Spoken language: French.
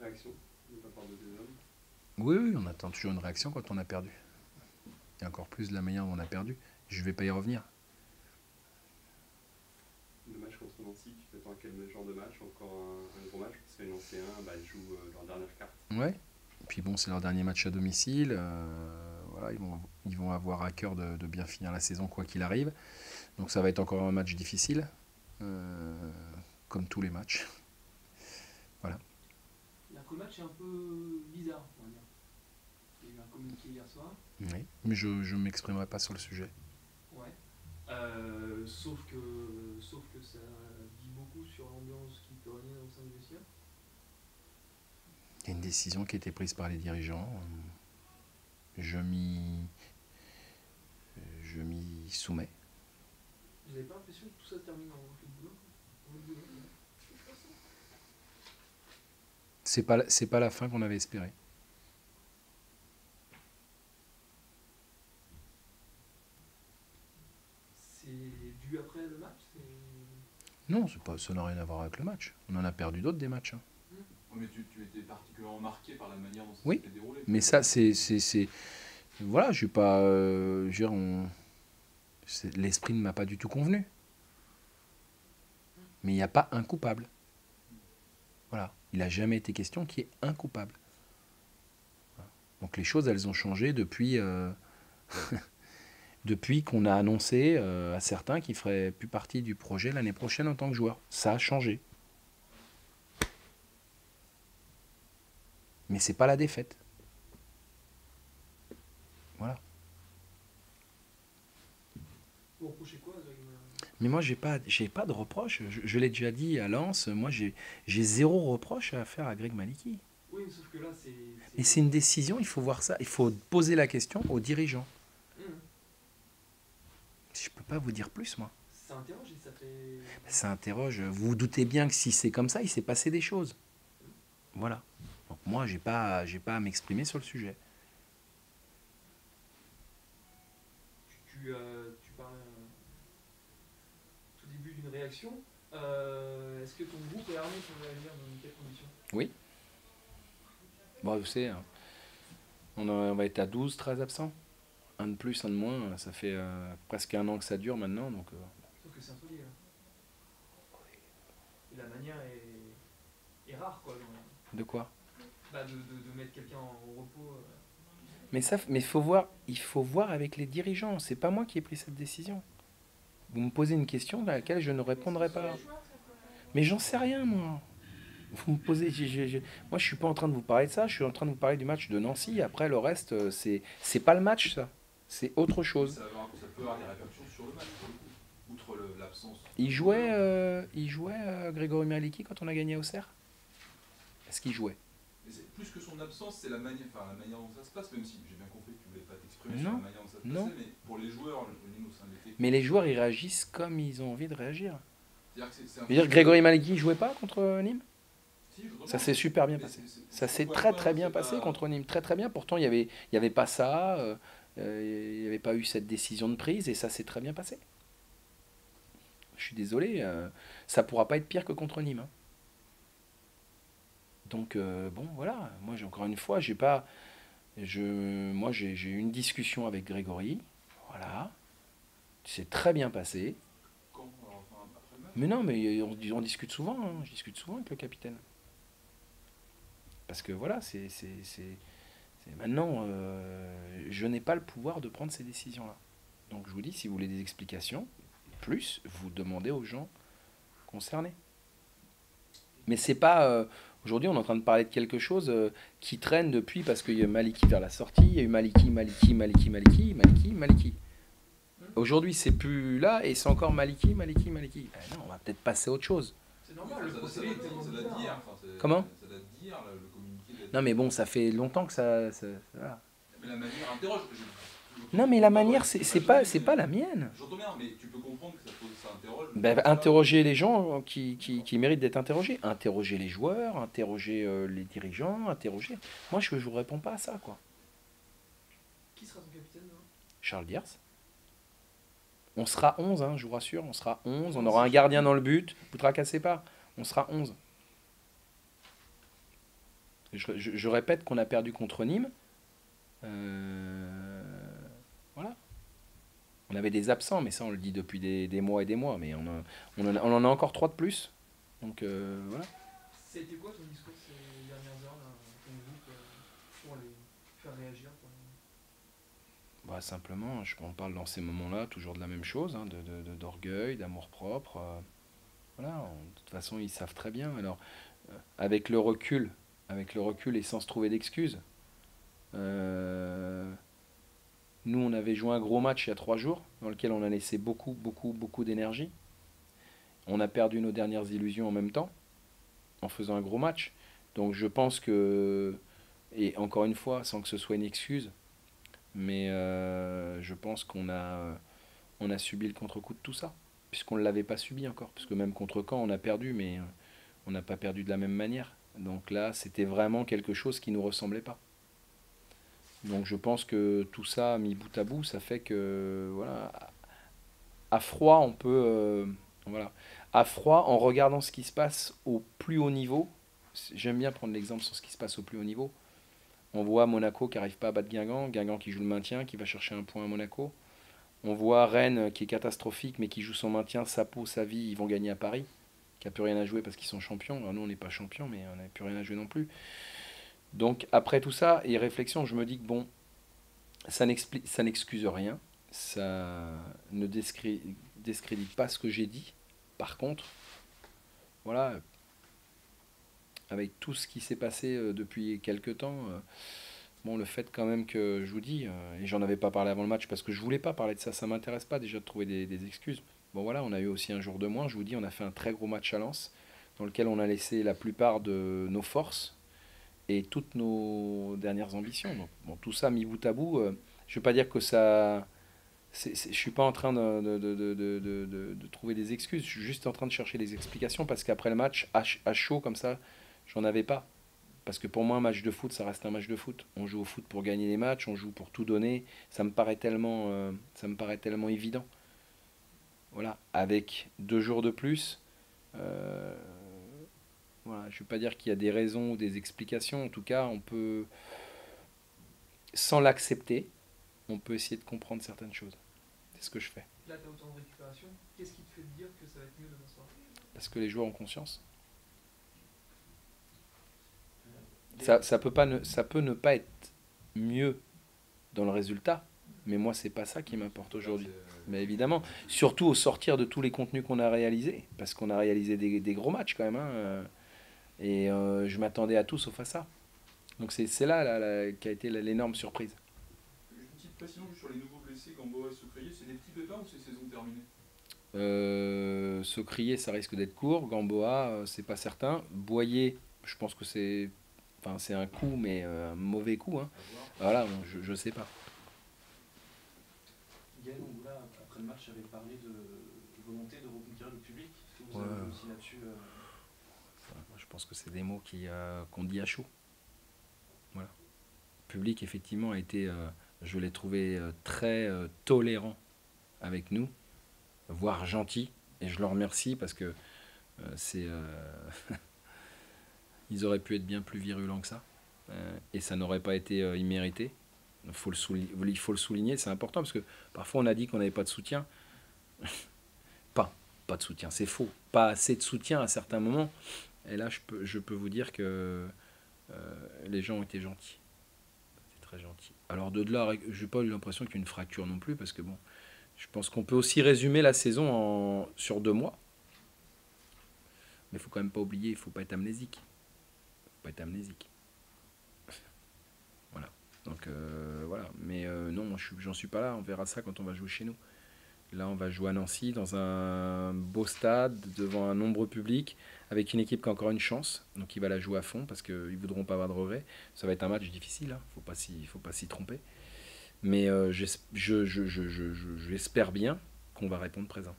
réaction de la part de tes hommes? Oui, oui, on attend toujours une réaction quand on a perdu. Et encore plus de la manière dont on a perdu. Je vais pas y revenir. Le match contre Nancy, tu t'attends à quel genre de match? Encore un gros match? Parce que les Nancéens, ils jouent leur dernière carte. Ouais. Puis bon, c'est leur dernier match à domicile. Voilà, ils vont avoir à cœur de bien finir la saison quoi qu'il arrive. Donc ça va être encore un match difficile, comme tous les matchs. Voilà. C'est-à-dire que le match est un peu bizarre, on va dire. Il y a eu un communiqué hier soir. Oui. Mais je ne m'exprimerai pas sur le sujet. Ouais. Sauf que ça dit beaucoup sur l'ambiance qui peut régner au sein du vestiaire. Il y a une décision qui a été prise par les dirigeants. Je m'y, je m'y soumets. Vous n'avez pas l'impression que tout ça se termine en fait de boulot, C'est pas la fin qu'on avait espérée. C'est dû après le match. Non, ça n'a rien à voir avec le match. On en a perdu d'autres des matchs. Mais tu étais particulièrement marqué par la manière dont ça Oui, s'était déroulé. mais ça, voilà, je suis pas. Je veux dire, l'esprit ne m'a pas du tout convenu. Mais il n'y a pas un coupable. Voilà. Il n'a jamais été question qu'il y ait un coupable. Voilà. Donc les choses, elles ont changé depuis, depuis qu'on a annoncé à certains qu'ils ne feraient plus partie du projet l'année prochaine en tant que joueur. Ça a changé. Mais c'est pas la défaite. Voilà. Vous reprochez quoi Mais moi, j'ai pas de reproche. Je l'ai déjà dit à Lens. Moi, j'ai zéro reproche à faire à Greg Maliki. Oui, sauf que là, c'est. Et c'est une décision. Il faut voir ça. Il faut poser la question aux dirigeants. Je peux pas vous dire plus, moi. Ça interroge et ça fait. Ça interroge. Vous vous doutez bien que si c'est comme ça, il s'est passé des choses. Voilà. Donc moi, j'ai pas à m'exprimer sur le sujet. Tu parlais tout début d'une réaction. Est-ce que ton groupe est armé pour réagir dans quelles conditions? Oui. Bon, vous savez, hein, on va être à 12, 13 absents. Un de plus, un de moins. Ça fait presque un an que ça dure maintenant. Donc, sauf que c'est un folie, là. Et la manière est rare, quoi. De quoi? De mettre quelqu'un au repos. Mais il faut voir avec les dirigeants. C'est pas moi qui ai pris cette décision. Vous me posez une question à laquelle je ne répondrai pas. Mais j'en sais rien, moi. Vous me posez, moi, je suis pas en train de vous parler de ça. Je suis en train de vous parler du match de Nancy. Après, le reste, c'est pas le match, ça. C'est autre chose. Ça peut avoir des répercussions sur le match, pour le coup, outre l'absence. Il jouait Grégory Maliki quand on a gagné au Auxerre. Est-ce qu'il jouait? Mais c'est plus que son absence, c'est la manière dont ça se passe, même si j'ai bien compris que tu voulais pas t'exprimer Non, sur la manière dont ça se non. passait, mais pour les joueurs, le Nîmes au sein de l'été. Mais les joueurs, ils réagissent comme ils ont envie de réagir. C'est-à-dire que c'est un Je veux dire, Grégory Maliki ne jouait pas contre Nîmes? Si, je Ça s'est super bien passé. Ça s'est très très bien passé contre Nîmes. Très très bien. Pourtant, il y avait pas ça. Il n'y avait pas eu cette décision de prise et ça s'est très bien passé. Je suis désolé. Ça pourra pas être pire que contre Nîmes. Hein. Donc, bon, voilà. Moi, encore une fois, moi, j'ai eu une discussion avec Grégory. Voilà. C'est très bien passé. Quand, enfin, après le match. Mais non, mais on discute souvent. Hein. Je discute souvent avec le capitaine. Parce que voilà, maintenant, je n'ai pas le pouvoir de prendre ces décisions-là. Donc je vous dis, si vous voulez des explications, plus, vous demandez aux gens concernés. Mais c'est pas... aujourd'hui, on est en train de parler de quelque chose qui traîne depuis, parce qu'il y a Maliki vers la sortie, il y a eu Maliki. Aujourd'hui, c'est plus là, et c'est encore Maliki. Ben non, on va peut-être passer à autre chose. C'est normal, le procédé est tellement Ça date bizarre. d'hier. Comment? Ça date d'hier, le communiqué. Non mais bon, ça fait longtemps que ça voilà. Mais la manière interroge. Non mais la manière, c'est pas la mienne. J'entends bien, mais tu peux comprendre que ça interroge. Ben, interroger les gens qui méritent d'être interrogés. Interroger les joueurs, interroger les dirigeants, interroger... Moi, je vous réponds pas à ça, quoi. Qui sera ton capitaine, là? Charles Diers. On sera 11, hein, je vous rassure, on sera 11. On aura un gardien dans le but. Vous tracassez pas. On sera 11. Je répète qu'on a perdu contre Nîmes. Voilà. On avait des absents, mais ça on le dit depuis des mois et des mois, mais on en a encore 3 de plus. Donc voilà. C'était quoi ton discours ces dernières heures, là, ton groupe, pour les faire réagir Bah, simplement, on parle dans ces moments-là toujours de la même chose, hein, d'orgueil, d'amour-propre. Voilà, de toute façon, ils savent très bien. Alors, avec le recul et sans se trouver d'excuses, euh, nous, on avait joué un gros match il y a 3 jours, dans lequel on a laissé beaucoup, beaucoup, beaucoup d'énergie. On a perdu nos dernières illusions en même temps, en faisant un gros match. Donc je pense que, et encore une fois, sans que ce soit une excuse, mais je pense on a subi le contre-coup de tout ça, puisqu'on ne l'avait pas subi encore. Puisque même contre Caen, on a perdu, mais on n'a pas perdu de la même manière. Donc là, c'était vraiment quelque chose qui ne nous ressemblait pas. Donc je pense que tout ça, mis bout à bout, ça fait que, voilà, à froid, on peut... voilà. À froid, en regardant ce qui se passe au plus haut niveau, j'aime bien prendre l'exemple sur ce qui se passe au plus haut niveau. On voit Monaco qui n'arrive pas à battre Guingamp, Guingamp qui joue le maintien, qui va chercher un point à Monaco. On voit Rennes qui est catastrophique mais qui joue son maintien, sa peau, sa vie, ils vont gagner à Paris, qui n'a plus rien à jouer parce qu'ils sont champions. Alors nous on n'est pas champions mais on n'a plus rien à jouer non plus. Donc après tout ça et réflexion, je me dis que bon, ça n'excuse rien, ça ne discrédite pas ce que j'ai dit. Par contre, voilà, avec tout ce qui s'est passé depuis quelques temps, bon, le fait quand même que je vous dis, et j'en avais pas parlé avant le match parce que je voulais pas parler de ça, ça m'intéresse pas déjà de trouver des excuses. Bon voilà, on a eu aussi un jour de moins, je vous dis, on a fait un très gros match à Lens, dans lequel on a laissé la plupart de nos forces et toutes nos dernières ambitions. Donc bon, tout ça mis bout à bout, je veux pas dire que ça... Je suis pas en train de trouver des excuses, je suis juste en train de chercher des explications parce qu'après le match, à chaud comme ça, j'en avais pas. Parce que pour moi, un match de foot, ça reste un match de foot. On joue au foot pour gagner les matchs, on joue pour tout donner. Ça me paraît tellement évident. Voilà, avec 2 jours de plus, euh, voilà, je ne vais pas dire qu'il y a des raisons ou des explications. En tout cas, on peut, sans l'accepter, on peut essayer de comprendre certaines choses. C'est ce que je fais. Là, tu as autant de récupération. Qu'est-ce qui te fait te dire que ça va être mieux demain soir? Parce que les joueurs ont conscience. Ça peut ne pas être mieux dans le résultat, mais moi, c'est pas ça qui m'importe aujourd'hui. Mais évidemment, surtout au sortir de tous les contenus qu'on a réalisés, parce qu'on a réalisé des gros matchs quand même, hein, et je m'attendais à tout sauf à ça. Donc c'est là qu'a été l'énorme surprise. Une petite précision juste sur les nouveaux blessés, Gamboa et Socrier, c'est des petits pépins ou c'est saison terminée? Socrier, ça risque d'être court. Gamboa, c'est pas certain. Boyer, je pense que c'est un coup, mais un mauvais coup. Hein. Voilà, bon, je sais pas. Gaël Angoula, après le match, avait parlé de volonté de reconquérir le public. Est-ce que vous Ouais. avez aussi là-dessus Je pense que c'est des mots qu'on dit à chaud. Voilà. Le public, effectivement, a été, je l'ai trouvé très tolérant avec nous, voire gentil. Et je le remercie parce que c'est... ils auraient pu être bien plus virulents que ça. Et ça n'aurait pas été immérité. Il faut le souligner, c'est important parce que parfois on a dit qu'on n'avait pas de soutien. Pas de soutien, c'est faux. Pas assez de soutien à certains moments. Et là, je peux vous dire que les gens ont été gentils. C'est très gentil. Alors de là, je n'ai pas eu l'impression qu'il y ait une fracture non plus parce que bon, je pense qu'on peut aussi résumer la saison sur 2 mois. Mais il ne faut quand même pas oublier, il ne faut pas être amnésique. Voilà. Donc voilà. Mais non, moi j'en suis pas là. On verra ça quand on va jouer chez nous. Là, on va jouer à Nancy dans un beau stade, devant un nombreux public, avec une équipe qui a encore une chance. Donc il va la jouer à fond parce qu'ils ne voudront pas avoir de regrets. Ça va être un match difficile, hein. Faut pas s'y tromper. Mais j'espère bien qu'on va répondre présent.